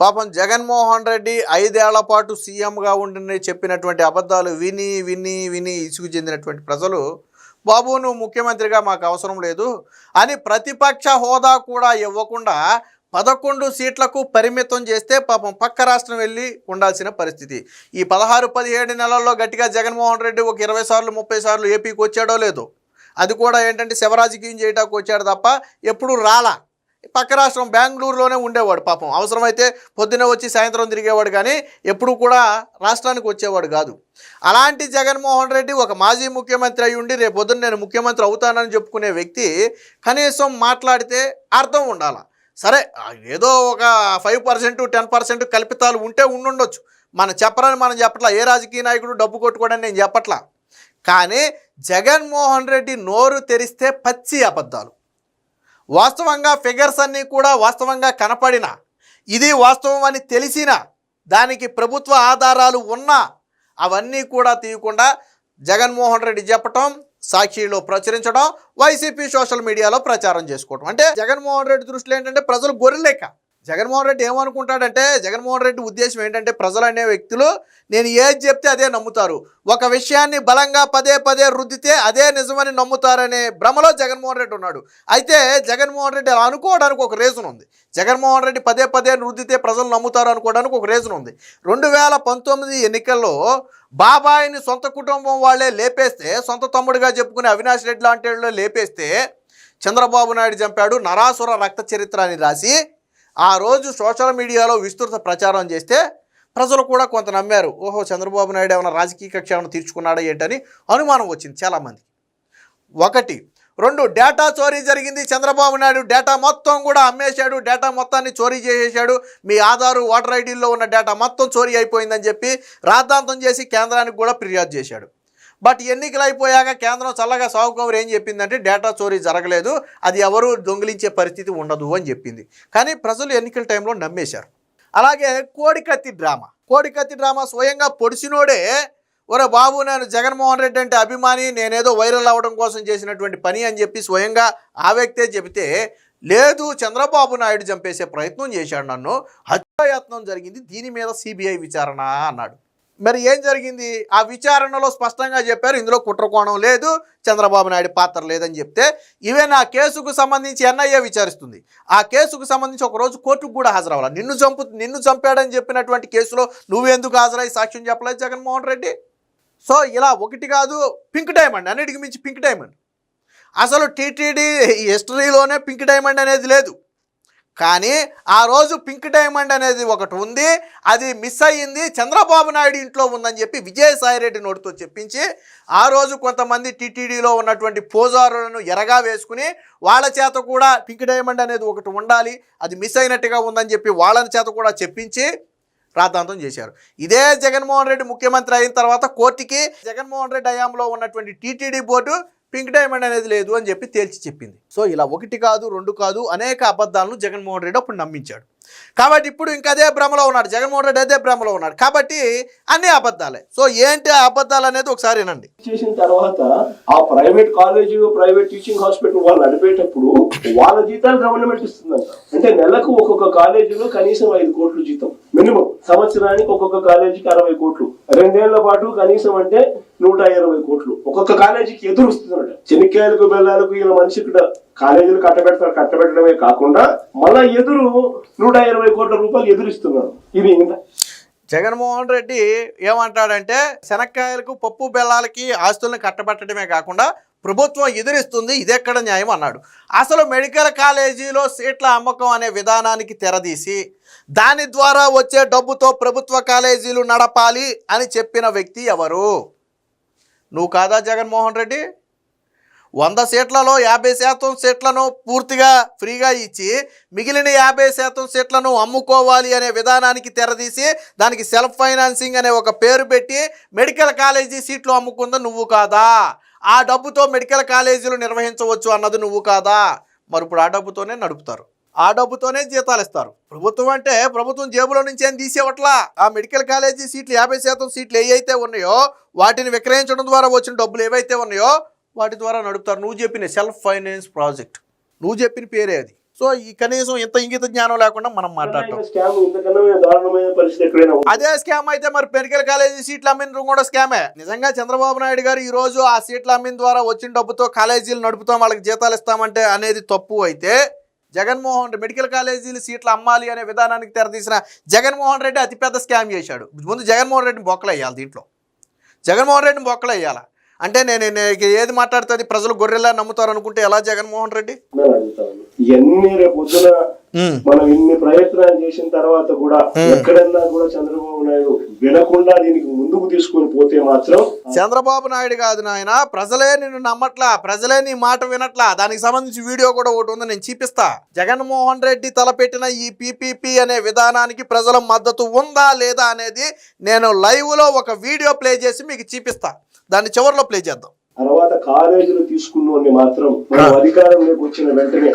పాపం జగన్మోహన్ రెడ్డి 5 ఏళ్ల పాటు సీఎంగా ఉండి చెప్పినటువంటి అబద్ధాలు విని విని విని ఇసుగు చెందినటువంటి ప్రజలు, బాబు నువ్వు ముఖ్యమంత్రిగా మాకు అవసరం లేదు అని ప్రతిపక్ష హోదా కూడా ఇవ్వకుండా 11 సీట్లకు పరిమితం చేస్తే పాపం పక్క రాష్ట్రం వెళ్ళి ఉండాల్సిన పరిస్థితి. ఈ 16-17 నెలల్లో గట్టిగా జగన్మోహన్ రెడ్డి ఒక 20 సార్లు 30 సార్లు ఏపీకి వచ్చాడో లేదో, అది కూడా ఏంటంటే శివరాజకీయం చేయడానికి వచ్చాడు తప్ప ఎప్పుడు రాలా. పక్క రాష్ట్రం బెంగళూరులోనే ఉండేవాడు. పాపం అవసరమైతే పొద్దున్నే వచ్చి సాయంత్రం తిరిగేవాడు, కానీ ఎప్పుడు కూడా రాష్ట్రానికి వచ్చేవాడు కాదు. అలాంటి జగన్మోహన్ రెడ్డి ఒక మాజీ ముఖ్యమంత్రి అయి ఉండి రేపు పొద్దున్న నేను ముఖ్యమంత్రి అవుతానని చెప్పుకునే వ్యక్తి కనీసం మాట్లాడితే అర్థం ఉండాలి. సరే ఏదో ఒక 5% 10% కల్పితాలు ఉంటే ఉండుండొచ్చు, మనం చెప్పట్లా. ఏ రాజకీయ నాయకుడు డబ్బు కొట్టుకోవడానికి నేను చెప్పట్లా. కానీ జగన్మోహన్ రెడ్డి నోరు తెరిస్తే పచ్చి అబద్ధాలు. వాస్తవంగా ఫిగర్స్ అన్నీ కూడా వాస్తవంగా కనపడినా, ఇది వాస్తవం అని తెలిసినా, దానికి ప్రభుత్వ ఆధారాలు ఉన్నా అవన్నీ కూడా తీయకుండా జగన్మోహన్ రెడ్డి చెప్పటం, సాక్షిలో ప్రచురించడం, వైసీపీ సోషల్ మీడియాలో ప్రచారం చేసుకోవడం. అంటే జగన్మోహన్ రెడ్డి దృష్టిలో ఏంటంటే ప్రజలు గొర్రెలేక. జగన్మోహన్ రెడ్డి ఏమనుకుంటాడంటే, జగన్మోహన్ రెడ్డి ఉద్దేశం ఏంటంటే ప్రజలు అనే వ్యక్తులు నేను ఏది చెప్తే అదే నమ్ముతారు, ఒక విషయాన్ని బలంగా పదే పదే రుద్దితే అదే నిజమని నమ్ముతారనే భ్రమలో జగన్మోహన్ రెడ్డి ఉన్నాడు. అయితే జగన్మోహన్ రెడ్డి అలా అనుకోవడానికి ఒక రీజన్ ఉంది. జగన్మోహన్ రెడ్డి పదే పదే రుద్దితే ప్రజలు నమ్ముతారు అనుకోవడానికి ఒక రీజన్ ఉంది. 2019 ఎన్నికల్లో బాబాయిని సొంత కుటుంబం వాళ్ళే లేపేస్తే, సొంత తమ్ముడిగా చెప్పుకునే అవినాష్ రెడ్డి లాంటి వాళ్ళు లేపేస్తే చంద్రబాబు నాయుడు చంపాడు నరాసుర రక్త చరిత్ర అని రాసి ఆ రోజు సోషల్ మీడియాలో విస్తృత ప్రచారం చేస్తే ప్రజలు కూడా కొంత నమ్మారు. ఓహో, చంద్రబాబు నాయుడు ఏమైనా రాజకీయ కక్ష ఏమైనా తీర్చుకున్నాడా ఏంటని అనుమానం వచ్చింది చాలామంది. 1, 2 డేటా చోరీ జరిగింది. చంద్రబాబు నాయుడు డేటా మొత్తం కూడా అమ్మేశాడు, డేటా మొత్తాన్ని చోరీ చేసేశాడు, మీ ఆధారు ఓటర్ ఐడీల్లో ఉన్న డేటా మొత్తం చోరీ అయిపోయిందని చెప్పి రాద్ధాంతం చేసి కేంద్రానికి కూడా ఫిర్యాదు చేశాడు. బట్ ఎన్నికలు అయిపోయాక కేంద్రం చల్లగా సాగుకోవరు ఏం చెప్పిందంటే డేటా చోరీ జరగలేదు, అది ఎవరు దొంగిలించే పరిస్థితి ఉండదు అని చెప్పింది. కానీ ప్రజలు ఎన్నికల టైంలో నమ్మేశారు. అలాగే కోడికత్తి డ్రామా స్వయంగా పొడిచినోడే ఒరే బాబు నేను జగన్మోహన్ రెడ్డి అంటే అభిమాని, నేనేదో వైరల్ అవ్వడం కోసం చేసినటువంటి పని అని చెప్పి స్వయంగా ఆ వ్యక్తే చెబితే, లేదు చంద్రబాబు నాయుడు చంపేసే ప్రయత్నం చేశాడు, నన్ను హత్యాయత్నం జరిగింది, దీని మీద సిబిఐ విచారణ అన్నాడు. మరి ఏం జరిగింది? ఆ విచారణలో స్పష్టంగా చెప్పారు ఇందులో కుట్రకోణం లేదు, చంద్రబాబు నాయుడు పాత్ర లేదని చెప్తే, ఈవెన్ ఆ కేసుకు సంబంధించి ఎన్ఐఏ విచారిస్తుంది. ఆ కేసుకు సంబంధించి ఒకరోజు కోర్టుకు కూడా హాజరవ్వాలి. నిన్ను చంపాడని చెప్పినటువంటి కేసులో నువ్వెందుకు హాజరై సాక్ష్యం చెప్పలేదు జగన్మోహన్ రెడ్డి? సో ఇలా ఒకటి కాదు, పింక్ డైమండ్, అన్నిటికి మించి పింక్ డైమండ్. అసలు టీటీడీ హిస్టరీలోనే పింక్ డైమండ్ అనేది లేదు. కానీ ఆ రోజు పింక్ డైమండ్ అనేది ఒకటి ఉంది, అది మిస్ అయ్యింది, చంద్రబాబు నాయుడు ఇంట్లో ఉందని చెప్పి విజయసాయిరెడ్డి నోటితో చెప్పించి ఆ రోజు కొంతమంది టీటీడీలో ఉన్నటువంటి పోజారులను ఎరగా వేసుకుని వాళ్ళ చేత కూడా పింక్ డైమండ్ అనేది ఒకటి ఉండాలి, అది మిస్ అయినట్టుగా ఉందని చెప్పి వాళ్ళని చేత కూడా చెప్పించి రాద్ధాంతం చేశారు. ఇదే జగన్మోహన్ రెడ్డి ముఖ్యమంత్రి అయిన తర్వాత కోర్టుకి జగన్మోహన్ రెడ్డి హయాంలో ఉన్నటువంటి టీటీడీ బోర్డు పింక్ డైమండ్ అనేది లేదు అని చెప్పి తేల్చి చెప్పింది. సో ఇలా 1 కాదు 2 కాదు అనేక అబద్ధాలను జగన్మోహన్ రెడ్డి అప్పుడు నమ్మించాడు. కాబట్టి ఇప్పుడు ఇంకా అదే భ్రమలో ఉన్నాడు జగన్మోహన్ రెడ్డి, అదే భ్రమలో ఉన్నాడు. కాబట్టి అన్ని అబద్ధాలే. సో ఏంటి ఆ అబద్ధాలు అనేది ఒకసారి వినండి. చేసిన తర్వాత ఆ private college, private teaching hospital వాళ్ళు నడిపేటప్పుడు వాళ్ళ జీతాలు గవర్నమెంట్ ఇస్తుందంట. అంటే నెలకు ఒక్కొక్క కాలేజీలో కనీసం 5 కోట్లు జీతం మినిమం, సంవత్సరానికి ఒక్కొక్క కాలేజీకి 60 కోట్లు, 2 ఏళ్ల పాటు కనీసం అంటే 120 కోట్లు ఒక్కొక్క కాలేజీకి ఎదురు వస్తుందన్నమాట. చెనిక్కాయలకు బెల్లాలకు ఇలా మనిషి ఇక్కడ కాలేజీలు కట్టబెట్టడమే కాకుండా మళ్ళా ఎదురు 120 కోట్ల రూపాయలు ఎదురిస్తున్నారు. ఇది జగన్మోహన్ రెడ్డి ఏమంటాడంటే శనక్కాయలకు పప్పు బెల్లాలకి ఆస్తులను కట్టబెట్టడమే కాకుండా ప్రభుత్వం ఎదురిస్తుంది, ఇదెక్కడ న్యాయం అన్నాడు. అసలు మెడికల్ కాలేజీలో సీట్ల అమ్మకం అనే విధానానికి తెరదీసి దాని ద్వారా వచ్చే డబ్బుతో ప్రభుత్వ కాలేజీలు నడపాలి అని చెప్పిన వ్యక్తి ఎవరు? నువ్వు కాదా జగన్మోహన్ రెడ్డి? 100 సీట్లలో 50% సీట్లను పూర్తిగా ఫ్రీగా ఇచ్చి మిగిలిన 50% సీట్లను అమ్ముకోవాలి అనే విధానానికి తెరదీసి దానికి సెల్ఫ్ ఫైనాన్సింగ్ అనే ఒక పేరు పెట్టి మెడికల్ కాలేజీ సీట్లు అమ్ముకుందా నువ్వు కాదా? ఆ డబ్బుతో మెడికల్ కాలేజీలు నిర్వహించవచ్చు అన్నది నువ్వు కాదా? మరి ఇప్పుడు ఆ డబ్బుతోనే నడుపుతారు, ఆ డబ్బుతోనే జీతాలు ఇస్తారు. ప్రభుత్వం అంటే ప్రభుత్వం జేబులో నుంచి ఏం తీసేవట్లా. ఆ మెడికల్ కాలేజీ సీట్లు 50% సీట్లు ఏవైతే ఉన్నాయో వాటిని విక్రయించడం ద్వారా వచ్చిన డబ్బులు ఏవైతే ఉన్నాయో వాటి ద్వారా నడుపుతారు. నువ్వు చెప్పిన సెల్ఫ్ ఫైనాన్స్ ప్రాజెక్ట్, నువ్వు చెప్పిన పేరే అది. సో ఈ కనీసం ఇంత ఇంగిత జ్ఞానం లేకుండా మనం మాట్లాడటం. స్కామ్ ఇంతకన్నా దారుణమైన పరిస్థితి ఎక్కడైనా ఉందా? అదే స్కామ్ అయితే మరి మెడికల్ కాలేజీ సీట్లు అమ్మిన కూడా స్కామే. నిజంగా చంద్రబాబు నాయుడు గారు ఈ రోజు ఆ సీట్లు అమ్మిన ద్వారా వచ్చిన డబ్బుతో కాలేజీలు నడుపుతాం, వాళ్ళకి జీతాలు ఇస్తామంటే అనేది తప్పు అయితే, జగన్మోహన్ రెడ్డి మెడికల్ కాలేజీలు సీట్లు అమ్మాలి అనే విధానానికి తెరతీసిన జగన్మోహన్ రెడ్డి అతిపెద్ద స్కామ్ చేశాడు. ముందు జగన్మోహన్ రెడ్డిని బొక్కలు వేయాలి, దీంట్లో జగన్మోహన్ రెడ్డిని బొక్కలు వేయాలి. అంటే నేను ఏది మాట్లాడుతుంది ప్రజలు గొర్రెలా నమ్ముతారు అనుకుంటే ఎలా జగన్మోహన్ రెడ్డి? ఇవన్నీ రేపు పొద్దున మనం ఇన్ని ప్రయత్నాలు చేసిన తర్వాత కూడా ఎక్కడన్నా కూడా చంద్రబాబు నాయుడు వినకుండా దీనికి ముందుకు తీసుకొని పోతే మాత్రం, చంద్రబాబు నాయుడు కాదు నాయన, ప్రజలే నిన్ను నమ్మట్లా, ప్రజలే నీ మాట వినట్లా. దానికి సంబంధించి వీడియో కూడా ఒకటి ఉంది, నేను చూపిస్తా. జగన్మోహన్ రెడ్డి తలపెట్టిన ఈ పీపీపీ అనే విధానానికి ప్రజల మద్దతు ఉందా లేదా అనేది నేను లైవ్ లో ఒక వీడియో ప్లే చేసి మీకు చూపిస్తా. దాన్ని చివరిలో ప్లే చేద్దాం. తర్వాత కాలేజీలు తీసుకున్న మాత్రం మనం అధికారంలోకి వచ్చిన వెంటనే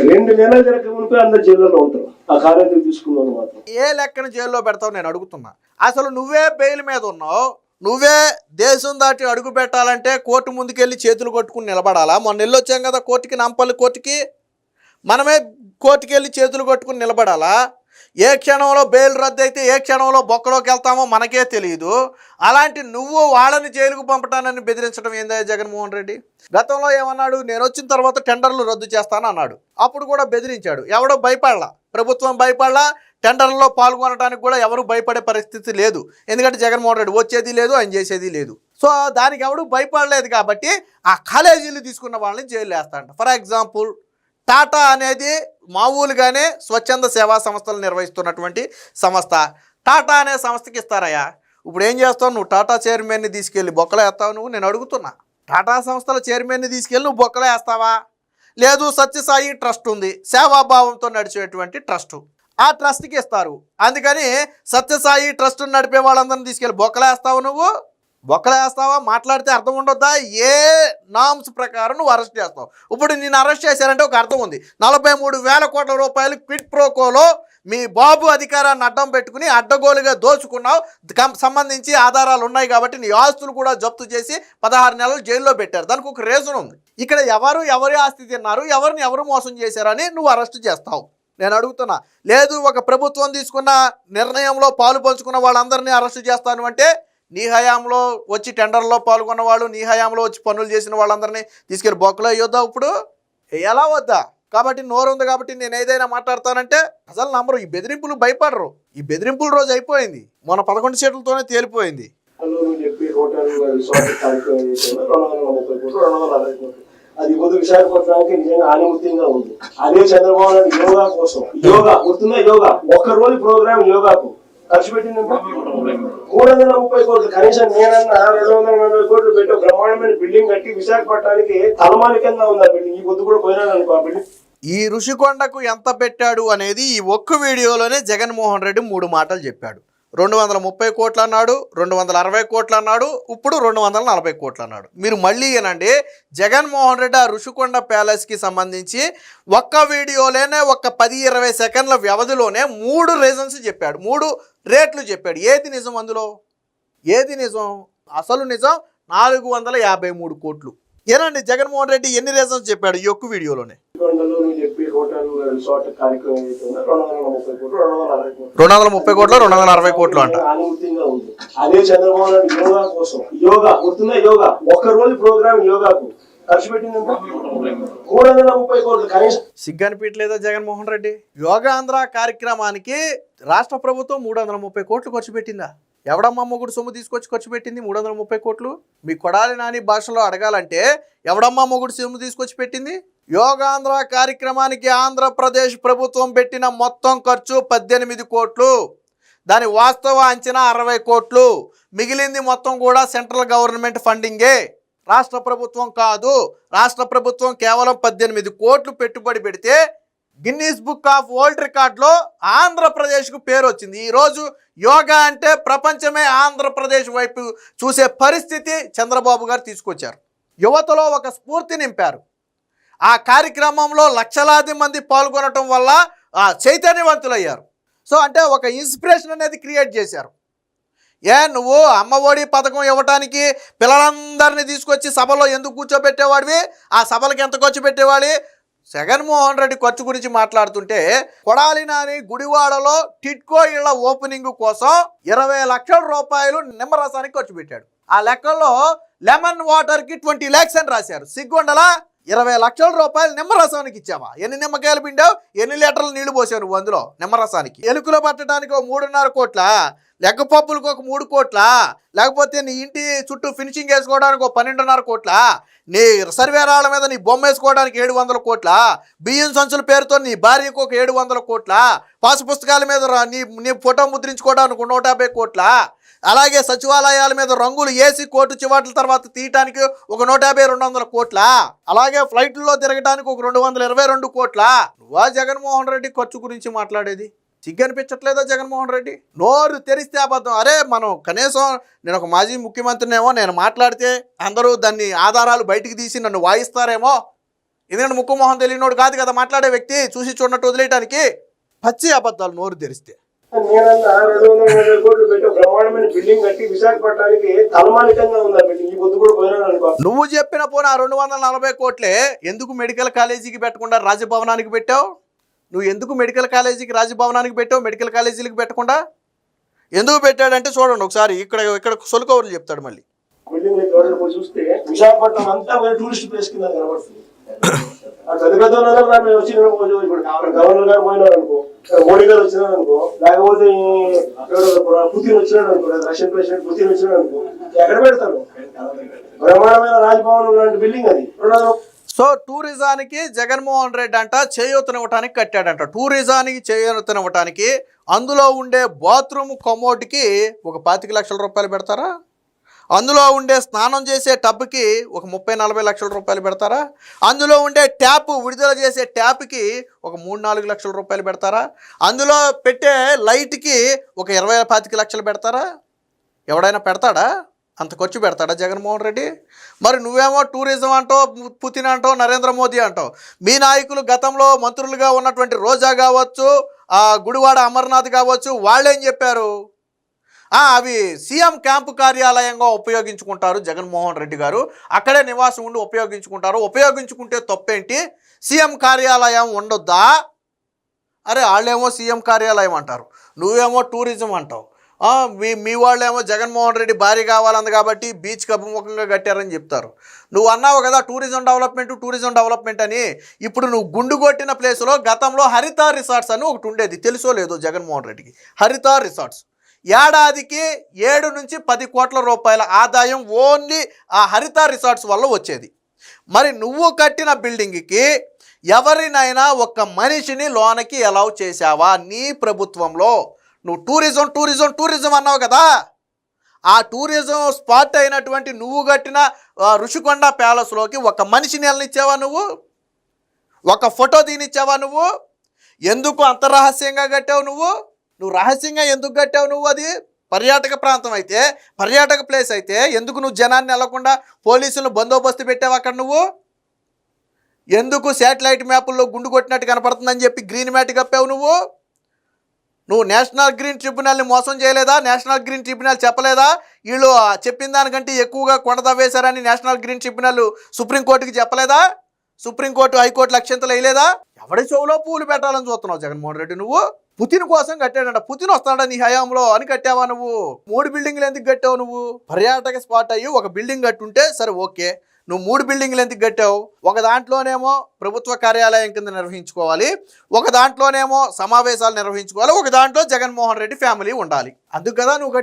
2 నెలల జరగక మునిపే అందరు జైల్లో ఉంటారు. ఆ కాలేజీలు తీసుకున్న మాత్రం ఏ లెక్కన జైల్లో పెడతావు నేను అడుగుతున్నా. అసలు నువ్వే బెయిల్ మీద ఉన్నావు, నువ్వే దేశం దాటి అడుగు పెట్టాలంటే కోర్టు ముందుకెళ్ళి చేతులు కొట్టుకుని నిలబడాలా? మొన్న వెళ్ళొచ్చాం కదా కోర్టుకి, నాంపల్లి కోర్టుకి. మనమే కోర్టుకి వెళ్ళి చేతులు కొట్టుకుని నిలబడాలా? ఏ క్షణంలో బెయిల్ రద్దు అయితే ఏ క్షణంలో బొక్కలోకి వెళ్తామో మనకే తెలియదు. అలాంటి నువ్వు వాళ్ళని జైలుకు పంపటానని బెదిరించడం ఏందా జగన్మోహన్ రెడ్డి? గతంలో ఏమన్నాడు, నేను వచ్చిన తర్వాత టెండర్లు రద్దు చేస్తాను అన్నాడు. అప్పుడు కూడా బెదిరించాడు. ఎవడో భయపడలా, ప్రభుత్వం భయపడలా, టెండర్లలో పాల్గొనడానికి కూడా ఎవరు భయపడే పరిస్థితి లేదు. ఎందుకంటే జగన్మోహన్ రెడ్డి వచ్చేది లేదు, ఆయన చేసేది లేదు. సో దానికి ఎవడు భయపడలేదు కాబట్టి ఆ కాలేజీలు తీసుకున్న వాళ్ళని జైలు వేస్తాడంట. ఫర్ ఎగ్జాంపుల్ టాటా అనేది మామూలుగానే స్వచ్ఛంద సేవా సంస్థలు నిర్వహిస్తున్నటువంటి సంస్థ. టాటా అనే సంస్థకి ఇస్తారయ్యా. ఇప్పుడు ఏం చేస్తావు నువ్వు? టాటా చైర్మన్ని తీసుకెళ్ళి బొక్కలో వేస్తావు నువ్వు? నేను అడుగుతున్నా. టాటా సంస్థల చైర్మన్ని తీసుకెళ్ళి నువ్వు బొక్కలో వేస్తావా? లేదు, సత్యసాయి ట్రస్ట్ ఉంది, సేవాభావంతో నడిచేటువంటి ట్రస్టు, ఆ ట్రస్ట్కి ఇస్తారు. అందుకని సత్యసాయి ట్రస్ట్ నడిపే వాళ్ళందరినీ తీసుకెళ్ళి బొక్కలో వేస్తావు నువ్వు? బొక్కలు వేస్తావా? మాట్లాడితే అర్థం ఉండొద్దా? ఏ నామ్స్ ప్రకారం నువ్వు అరెస్ట్ చేస్తావు? ఇప్పుడు నేను అరెస్ట్ చేశారంటే ఒక అర్థం ఉంది. 43,000 కోట్ల రూపాయలు క్విట్ ప్రోకోలో మీ బాబు అధికారాన్ని అడ్డం పెట్టుకుని అడ్డగోలుగా దోచుకున్నావు. సంబంధించి ఆధారాలు ఉన్నాయి కాబట్టి నీ ఆస్తులు కూడా జప్తు చేసి 16 నెలలు జైల్లో పెట్టారు. దానికి ఒక రీజన్ ఉంది. ఇక్కడ ఎవరి ఆస్తి తిన్నారు, ఎవరు మోసం చేశారని నువ్వు అరెస్ట్ చేస్తావు. నేను అడుగుతున్నా. లేదు, ఒక ప్రభుత్వం తీసుకున్న నిర్ణయంలో పాలు పంచుకున్న వాళ్ళందరినీ అరెస్ట్ చేస్తాను అంటే, నీ హయాంలో వచ్చి టెండర్లో పాల్గొన్న వాళ్ళు, నీ హయాంలో వచ్చి పనులు చేసిన వాళ్ళందరినీ తీసుకెళ్ళి బొక్కలో వేయొద్దా? ఇప్పుడు ఎలా వద్దా? కాబట్టి నోరు ఉంది కాబట్టి నేను ఏదైనా మాట్లాడతానంటే అసలు నమ్మరు. ఈ బెదిరింపులు భయపడరు. ఈ బెదిరింపుల రోజు అయిపోయింది. మొన్న 11 సీట్లతోనే తేలిపోయింది. అది ముందు విశాఖపట్నానికి నిజంగా ఆనుమత్యంగా ఉంది. అదే చంద్రబాబు నాయుడు యోగా కోసం, యోగా గుర్తుందా? యోగా ఒక్కరోజు ప్రోగ్రామ్ యోగాకు ఖర్చు పెట్టింది 330 కోట్లు. కనీసం నేనన్నా 240 కోట్లు పెట్టి బ్రహ్మాండమైన బిల్డింగ్ కట్టి విశాఖపట్నానికి తలమానికంగా ఉంది ఆ బిల్డింగ్. ఈ పొద్దు కూడా పోయినాను అనుకో ఆ బిల్డింగ్. ఈ ఋషికొండకు ఎంత పెట్టాడు అనేది ఈ ఒక్క వీడియోలోనే జగన్మోహన్ రెడ్డి 3 మాటలు చెప్పాడు. 230 కోట్లు అన్నాడు, 260 కోట్లు అన్నాడు, ఇప్పుడు 240 కోట్లు అన్నాడు. మీరు మళ్ళీ ఏనండి, జగన్మోహన్ రెడ్డి ఆ ఋషికొండ ప్యాలెస్కి సంబంధించి ఒక్క వీడియోలోనే ఒక 10-20 సెకండ్ల వ్యవధిలోనే 3 రీజన్స్ చెప్పాడు, 3 రేట్లు చెప్పాడు. ఏది నిజం అందులో? ఏది నిజం? అసలు నిజం 453 కోట్లు. ఏనండి జగన్మోహన్ రెడ్డి ఎన్ని రీజన్స్ చెప్పాడు ఈ ఒక్క వీడియోలోనే? 230 కోట్లు 260 కోట్లు అంట. అదే చంద్రబాబు నాయుడు యోగా కోసం, యోగా గుర్తుందా? యోగా ఒక్కరోజు ప్రోగ్రామ్ యోగాకు ఖర్చు పెట్టింది 330 కోట్లు. కనీసం సిగ్గనిపించలేదా జగన్మోహన్ రెడ్డి? యోగా ఆంధ్ర కార్యక్రమానికి రాష్ట్ర ప్రభుత్వం 330 కోట్లు ఖర్చు పెట్టిందా? ఎవడమ్మా మొగుడు సొమ్ము తీసుకొచ్చి ఖర్చు పెట్టింది 330 కోట్లు? మీ కొడాలి నాని భాషలో అడగాలంటే ఎవడమ్మా మొగుడు సొమ్ము తీసుకొచ్చి పెట్టింది? యోగాంధ్ర కార్యక్రమానికి ఆంధ్రప్రదేశ్ ప్రభుత్వం పెట్టిన మొత్తం ఖర్చు 18 కోట్లు. దాని వాస్తవ అంచనా 60 కోట్లు. మిగిలింది మొత్తం కూడా సెంట్రల్ గవర్నమెంట్ ఫండింగే, రాష్ట్ర ప్రభుత్వం కాదు. రాష్ట్ర ప్రభుత్వం కేవలం 18 కోట్లు పెట్టుబడి పెడితే గిన్నీస్ బుక్ ఆఫ్ వరల్డ్ రికార్డులో ఆంధ్రప్రదేశ్కు పేరు వచ్చింది. ఈరోజు యోగా అంటే ప్రపంచమే ఆంధ్రప్రదేశ్ వైపు చూసే పరిస్థితి చంద్రబాబు గారు తీసుకొచ్చారు. యువతలో ఒక స్ఫూర్తి నింపారు. ఆ కార్యక్రమంలో లక్షలాది మంది పాల్గొనటం వల్ల చైతన్యవంతులయ్యారు. సో అంటే ఒక ఇన్స్పిరేషన్ అనేది క్రియేట్ చేశారు. నువ్వు అమ్మఒడి పథకం ఇవ్వటానికి పిల్లలందరినీ తీసుకొచ్చి సభలో ఎందుకు కూర్చోబెట్టేవాడివి? ఆ సభలకు ఎంత ఖర్చు పెట్టేవాడి? జగన్మోహన్ రెడ్డి ఖర్చు గురించి మాట్లాడుతుంటే కొడాలి నాని గుడివాడలో టిట్కో ఇళ్ల ఓపెనింగ్ కోసం 20 లక్షల రూపాయలు నిమ్మరసానికి ఖర్చు పెట్టాడు. ఆ లెక్కల్లో లెమన్ వాటర్కి 20 lakhs అని రాశారు. సిగ్గుండలా? 20 లక్షల రూపాయలు నిమ్మరసానికి ఇచ్చావా? ఎన్ని నిమ్మకాయలు పిండావు? ఎన్ని లీటర్లు నీళ్లు పోసావు నువ్వు అందులో నిమ్మరసానికి? ఎలుకలు పట్టడానికి 3.5 కోట్ల, లెగ్గపప్పులకు 3 కోట్ల, లేకపోతే నీ ఇంటి చుట్టూ ఫినిషింగ్ వేసుకోవడానికి 12.5 కోట్ల, నీ సర్వేరాళ్ళ మీద నీ బొమ్మ వేసుకోవడానికి 700 కోట్ల, బియ్యం సంచుల పేరుతో నీ భార్యకు 700 కోట్ల, పాసు పుస్తకాల మీద నీ ఫోటో ముద్రించుకోవడానికి 150 కోట్ల, అలాగే సచివాలయాల మీద రంగులు వేసి కోర్టు చివాట్ల తర్వాత తీయటానికి 150-200 కోట్ల, అలాగే ఫ్లైట్లలో తిరగడానికి 222 కోట్ల. నువ్వా జగన్మోహన్ రెడ్డి ఖర్చు గురించి మాట్లాడేది? సిగ్గు అనిపించట్లేదా జగన్మోహన్ రెడ్డి? నోరు తెరిస్తే అబద్ధం. అరే మనం కనీసం నేను ఒక మాజీ ముఖ్యమంత్రినేమో, నేను మాట్లాడితే అందరూ దాన్ని ఆధారాలు బయటికి తీసి నన్ను వాయిస్తారేమో. ఎందుకంటే ముక్కు మొహం తెలియనోడు కాదు కదా మాట్లాడే వ్యక్తి, చూసి చూడనట్టు వదిలేయటానికి. పచ్చి అబద్ధాలు నోరు తెరిస్తే. నేనన్నా 230 కోట్లు పెట్టి బ్రహ్మాండమైన బిల్డింగ్ కట్టి విశాఖపట్నానికి తలమానికంగా ఉంది ఆ బిల్డింగ్. ఈ పొద్దు కూడా పోయినాను అనుకో. నువ్వు చెప్పిన పోనా 240 కోట్లే ఎందుకు మెడికల్ కాలేజీకి పెట్టకుండా రాజభవనానికి పెట్టావు? నువ్వు ఎందుకు మెడికల్ కాలేజీకి రాజభవనానికి పెట్టావు, మెడికల్ కాలేజీలకు పెట్టకుండా? ఎందుకు పెట్టాడంటే చూడండి ఒకసారి, ఇక్కడ సొలుకోవర్లు చెప్తాడు. మళ్ళీ బిల్డింగ్ చూస్తే విశాఖపట్నం అంతా టూరిస్ట్ ప్లేస్ కింద కనబడుతుంది. పెద్ద పెద్ద వచ్చిన ఇప్పుడు గవర్నర్ గారు పోయినారు అనుకో, మోడీ గారు వచ్చినారు అనుకో, లేకపోతే పుతిన్ వచ్చినాడు అనుకో, రష్యన్ ప్రెసిడెంట్ పుతిన్ వచ్చినాడు అనుకో, ఎక్కడ పెడతాడు? బ్రహ్మాండమైన రాజభవన్ లాంటి బిల్డింగ్ అది. సో టూరిజానికి జగన్మోహన్ రెడ్డి అంట చేయూతనివ్వటానికి కట్టాడంట. టూరిజానికి చేయూతనివ్వటానికి అందులో ఉండే బాత్రూమ్ కమోడ్కి 25 లక్షల రూపాయలు పెడతారా? అందులో ఉండే స్నానం చేసే టబ్కి 30-40 లక్షల రూపాయలు పెడతారా? అందులో ఉండే ట్యాప్ విడుదల చేసే ట్యాప్కి 3-4 లక్షల రూపాయలు పెడతారా? అందులో పెట్టే లైట్కి 20-25 లక్షలు పెడతారా? ఎవడైనా పెడతాడా? అంత ఖర్చు పెడతాడా జగన్మోహన్ రెడ్డి? మరి నువ్వేమో టూరిజం అంటావు, పుతిన్ అంటావు, నరేంద్ర మోదీ అంటావు. మీ నాయకులు గతంలో మంత్రులుగా ఉన్నటువంటి రోజా కావచ్చు, గుడివాడ అమర్నాథ్ కావచ్చు, వాళ్ళేం చెప్పారు? అవి సీఎం క్యాంపు కార్యాలయంగా ఉపయోగించుకుంటారు జగన్మోహన్ రెడ్డి గారు, అక్కడే నివాసం ఉండి ఉపయోగించుకుంటారు. ఉపయోగించుకుంటే తప్పేంటి? సీఎం కార్యాలయం ఉండొద్దా? అరే వాళ్ళేమో సీఎం కార్యాలయం అంటారు, నువ్వేమో టూరిజం అంటావు. మీ వాళ్ళేమో జగన్మోహన్ రెడ్డి భారీ కావాలంది కాబట్టి బీచ్కి అభిముఖంగా కట్టారని చెప్తారు. నువ్వు అన్నావు కదా టూరిజం డెవలప్మెంట్ అని. ఇప్పుడు నువ్వు గుండు కొట్టిన ప్లేస్లో గతంలో హరిత రిసార్ట్స్ అని ఒకటి ఉండేది, తెలుసో లేదో జగన్మోహన్ రెడ్డికి. హరిత రిసార్ట్స్ ఏడాదికి 7 నుంచి 10 కోట్ల రూపాయల ఆదాయం ఓన్లీ ఆ హరిత రిసార్ట్స్ వల్ల వచ్చేది. మరి నువ్వు కట్టిన బిల్డింగ్కి ఎవరినైనా ఒక్క మనిషిని లోనకి అలౌ చేశావా నీ ప్రభుత్వంలో? నువ్వు టూరిజం అన్నావు కదా, ఆ టూరిజం స్పాట్ అయినటువంటి నువ్వు కట్టిన ఋషికొండ ప్యాలెస్లోకి ఒక మనిషిని వెళ్ళనిచ్చావా నువ్వు? ఒక ఫోటో తీనిచ్చావా నువ్వు? ఎందుకు అంత రహస్యంగా కట్టావు నువ్వు రహస్యంగా ఎందుకు కట్టావు నువ్వు? అది పర్యాటక ప్రాంతం అయితే, పర్యాటక ప్లేస్ అయితే ఎందుకు నువ్వు జనాన్ని వెళ్ళకుండా పోలీసులను బందోబస్తు పెట్టావు అక్కడ? నువ్వు ఎందుకు శాటిలైట్ మ్యాపుల్లో గుండు కొట్టినట్టు కనపడుతుందని చెప్పి గ్రీన్ మ్యాట్ కప్పావు? నువ్వు నేషనల్ గ్రీన్ ట్రిబ్యునల్ని మోసం చేయలేదా? నేషనల్ గ్రీన్ ట్రిబ్యునల్ చెప్పలేదా వీళ్ళు చెప్పిన దానికంటే ఎక్కువగా కొండ తవ్వేశారని? నేషనల్ గ్రీన్ ట్రిబ్యునల్ సుప్రీంకోర్టుకి చెప్పలేదా? సుప్రీంకోర్టు హైకోర్టు లక్ష్యంతలు వేయలేదా? ఎవడి చెవులో పూలు పెట్టాలని చూస్తున్నావు జగన్మోహన్ రెడ్డి నువ్వు? పుతిన్ కోసం కట్టాడంట, పుతిన్ వస్తాడా నీ హయాంలో అని కట్టావా నువ్వు? 3 బిల్డింగ్లు ఎందుకు కట్టావు నువ్వు? పర్యాటక స్పాట్ అయ్యి ఒక బిల్డింగ్ కట్టుంటే సరే ఓకే, నువ్వు 3 బిల్డింగ్లు ఎందుకు కట్టావు? ఒక దాంట్లోనేమో ప్రభుత్వ కార్యాలయం కింద నిర్వహించుకోవాలి, ఒక దాంట్లోనేమో సమావేశాలు నిర్వహించుకోవాలి, ఒక దాంట్లో జగన్మోహన్ రెడ్డి ఫ్యామిలీ ఉండాలి. అందుకు కదా నువ్వు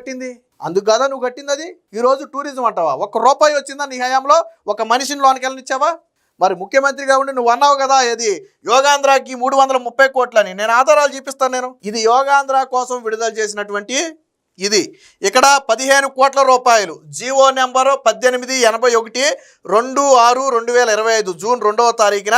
కట్టింది అది. ఈరోజు టూరిజం అంటావా? 1 రూపాయి వచ్చిందా నీ హయాంలో? ఒక మనిషిని లోనికి వెళ్ళనిచ్చావా? మరి ముఖ్యమంత్రిగా ఉండి నువ్వు అన్నావు కదా ఇది యోగాంధ్రాకి 330 కోట్లని. నేను ఆధారాలు చూపిస్తాను. ఇది యోగాంధ్ర కోసం విడుదల చేసినటువంటి ఇది. ఇక్కడ 15 కోట్ల రూపాయలు జీవో నెంబరు 1881 2/6/2025 జూన్ 2వ తారీఖున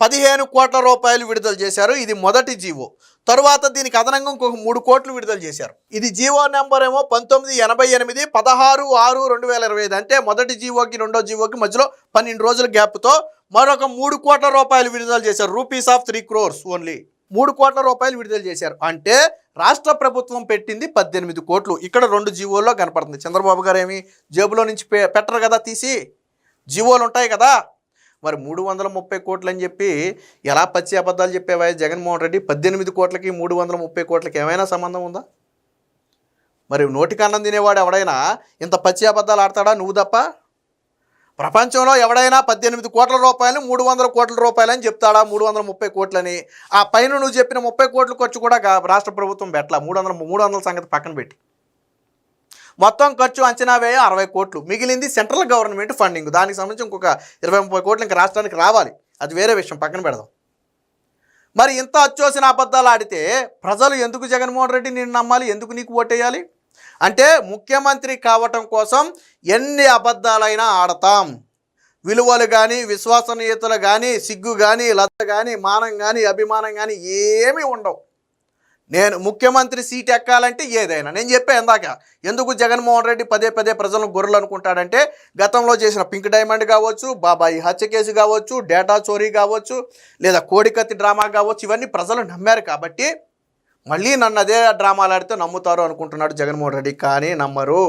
15 కోట్ల రూపాయలు విడుదల చేశారు. ఇది మొదటి జీవో. తరువాత దీనికి అదనంగా ఇంకొక 3 కోట్లు విడుదల చేశారు. ఇది జీవో నెంబర్ ఏమో 1988 16/6/2025. అంటే మొదటి జీవోకి రెండో జీవోకి మధ్యలో 12 రోజుల గ్యాప్తో మరొక 3 కోట్ల రూపాయలు విడుదల చేశారు. ₹3 crores ఓన్లీ 3 కోట్ల రూపాయలు విడుదల చేశారు. అంటే రాష్ట్ర ప్రభుత్వం పెట్టింది 18 కోట్లు. ఇక్కడ 2 జీవోల్లో కనపడుతుంది. చంద్రబాబు గారు ఏమి జేబులో నుంచి పెట్టరు కదా, తీసి జీవోలు ఉంటాయి కదా. మరి 330 కోట్లు అని చెప్పి ఎలా పచ్చి అబద్ధాలు చెప్పేవా జగన్మోహన్ రెడ్డి? 18 కోట్లకి 330 కోట్లకి ఏమైనా సంబంధం ఉందా? మరి నోటికి అన్నం తినేవాడు ఎవడైనా ఇంత పచ్చి అబద్ధాలు ఆడతాడా? నువ్వు తప్ప. ప్రపంచంలో ఎవడైనా 18 కోట్ల రూపాయలు 300 కోట్ల రూపాయలు అని చెప్తాడా? 330 కోట్లని. ఆ పైన నువ్వు చెప్పిన 30 కోట్ల ఖర్చు కూడా రాష్ట్ర ప్రభుత్వం పెట్టలా. 300 సంగతి పక్కన పెట్టి మొత్తం ఖర్చు అంచనా వ్యయం 60 కోట్లు. మిగిలింది సెంట్రల్ గవర్నమెంట్ ఫండింగ్. దానికి సంబంధించి ఇంకొక 20-30 కోట్లు ఇంకా రాష్ట్రానికి రావాలి. అది వేరే విషయం, పక్కన పెడదాం. మరి ఇంత అచ్చోసిన అబద్ధాలు ఆడితే ప్రజలు ఎందుకు జగన్మోహన్ రెడ్డి నేను నమ్మాలి? ఎందుకు నీకు ఓటేయాలి? అంటే ముఖ్యమంత్రి కావటం కోసం ఎన్ని అబద్ధాలైనా ఆడతాం. విలువలు కానీ, విశ్వసనీయతలు కానీ, సిగ్గు కానీ, లజ్జ కానీ, మానం కానీ, అభిమానం కానీ ఏమీ ఉండవు. నేను ముఖ్యమంత్రి సీట్ ఎక్కాలంటే ఏదైనా నేను చెప్పే ఇందాక. ఎందుకు జగన్మోహన్ రెడ్డి పదే పదే ప్రజలను గొర్రెలు అనుకుంటాడంటే గతంలో చేసిన పింక్ డైమండ్ కావచ్చు, బాబాయి హత్య కేసు కావచ్చు, డేటా చోరీ కావచ్చు, లేదా కోడికత్తి డ్రామా కావచ్చు, ఇవన్నీ ప్రజలు నమ్మారు కాబట్టి మళ్ళీ నన్ను అదే డ్రామాలు ఆడితే నమ్ముతారు అనుకుంటున్నాడు జగన్మోహన్ రెడ్డి. కానీ నమ్మరు.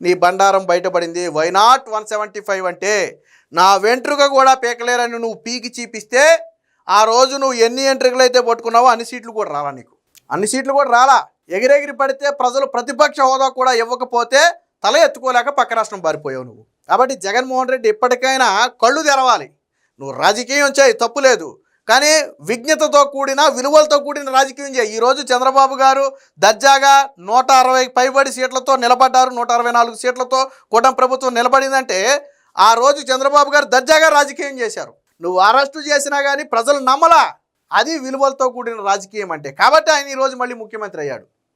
నీ బండారం బయటపడింది. వై నాట్ 175 అంటే నా వెంట్రుక కూడా పీకలేరని నువ్వు పీకి చీపిస్తే ఆ రోజు నువ్వు ఎన్ని ఎంట్రుకలు అయితే పట్టుకున్నావో అన్ని సీట్లు కూడా రాలా. నీకు అన్ని సీట్లు కూడా రాలా. ఎగిరెగిరి పడితే ప్రజలు ప్రతిపక్ష హోదా కూడా ఇవ్వకపోతే తల ఎత్తుకోలేక పక్క రాష్ట్రం పారిపోయావు నువ్వు. కాబట్టి జగన్మోహన్ రెడ్డి ఇప్పటికైనా కళ్ళు తెరవాలి. నువ్వు రాజకీయం చేయి, తప్పు లేదు. కానీ విజ్ఞతతో కూడిన, విలువలతో కూడిన రాజకీయం చేయి. ఈరోజు చంద్రబాబు గారు దర్జాగా 160 పైబడి సీట్లతో నిలబడ్డారు. 164 సీట్లతో కూటమి ప్రభుత్వం నిలబడిందంటే ఆ రోజు చంద్రబాబు గారు దర్జాగా రాజకీయం చేశారు. నువ్వు అరెస్టు చేసినా కానీ ప్రజలు నమ్మలా. అది విలువలతో కూడిన రాజకీయం అంటే. కాబట్టి ఆయన ఈరోజు మళ్ళీ ముఖ్యమంత్రి అయ్యాడు.